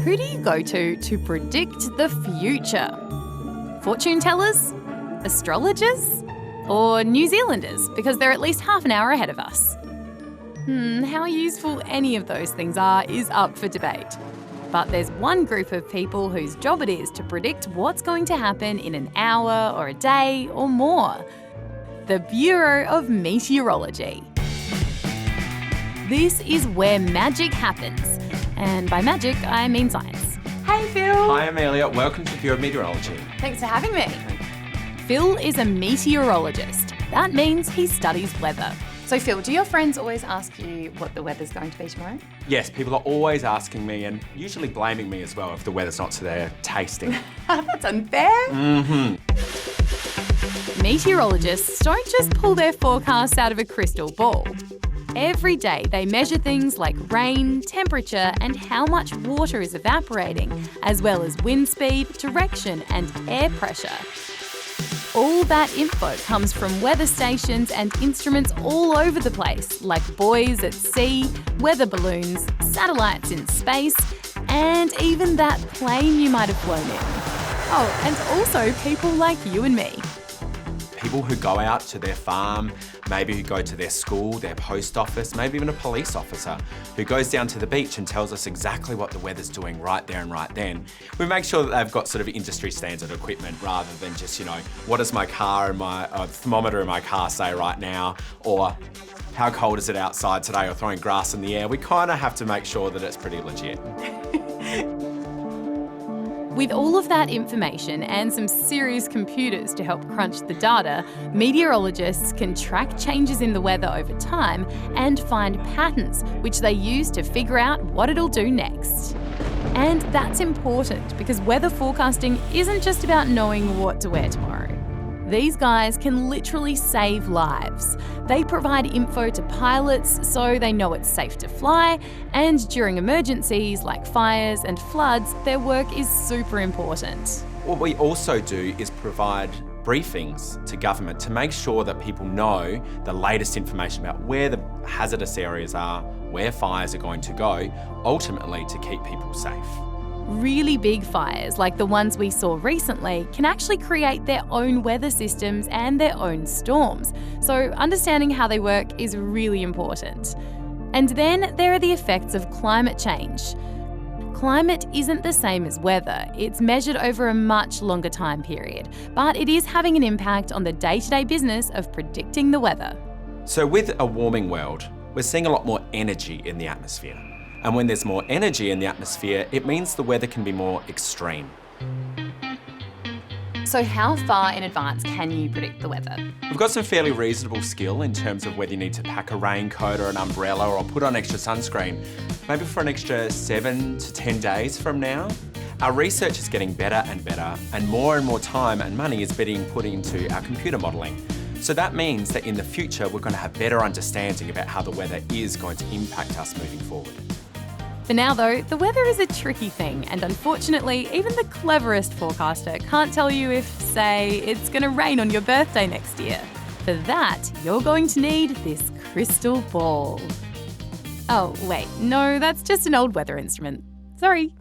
Who do you go to predict the future? Fortune tellers? Astrologers? Or New Zealanders, because they're at least half an hour ahead of us? How useful any of those things are is up for debate. But there's one group of people whose job it is to predict what's going to happen in an hour or a day or more. The Bureau of Meteorology. This is where magic happens. And by magic, I mean science. Hey, Phil. Hi, Amelia. Welcome to the Bureau of Meteorology. Thanks for having me. Phil is a meteorologist. That means he studies weather. So, Phil, do your friends always ask you what the weather's going to be tomorrow? Yes, people are always asking me and usually blaming me as well if the weather's not to their tasting. That's unfair. Meteorologists don't just pull their forecasts out of a crystal ball. Every day they measure things like rain, temperature and how much water is evaporating, as well as wind speed, direction and air pressure. All that info comes from weather stations and instruments all over the place, like buoys at sea, weather balloons, satellites in space, and even that plane you might have flown in. Oh, and also people like you and me. People who go out to their farm, maybe who go to their school, their post office, maybe even a police officer who goes down to the beach and tells us exactly what the weather's doing right there and right then. We make sure that they've got sort of industry standard equipment rather than just, what does my car and my thermometer in my car say right now, or how cold is it outside today, or throwing grass in the air. We kind of have to make sure that it's pretty legit. With all of that information and some serious computers to help crunch the data, meteorologists can track changes in the weather over time and find patterns which they use to figure out what it'll do next. And that's important because weather forecasting isn't just about knowing what to wear tomorrow. These guys can literally save lives. They provide info to pilots so they know it's safe to fly, and during emergencies like fires and floods, their work is super important. What we also do is provide briefings to government to make sure that people know the latest information about where the hazardous areas are, where fires are going to go, ultimately to keep people safe. Really big fires, like the ones we saw recently, can actually create their own weather systems and their own storms. So understanding how they work is really important. And then there are the effects of climate change. Climate isn't the same as weather. It's measured over a much longer time period, but it is having an impact on the day-to-day business of predicting the weather. So with a warming world, we're seeing a lot more energy in the atmosphere. And when there's more energy in the atmosphere, it means the weather can be more extreme. So how far in advance can you predict the weather? We've got some fairly reasonable skill in terms of whether you need to pack a raincoat or an umbrella or put on extra sunscreen, maybe for an extra 7 to 10 days from now. Our research is getting better and better, and more time and money is being put into our computer modelling. So that means that in the future, we're going to have better understanding about how the weather is going to impact us moving forward. For now though, the weather is a tricky thing, and unfortunately, even the cleverest forecaster can't tell you if, say, it's going to rain on your birthday next year. For that, you're going to need this crystal ball. Oh, wait, no, that's just an old weather instrument. Sorry.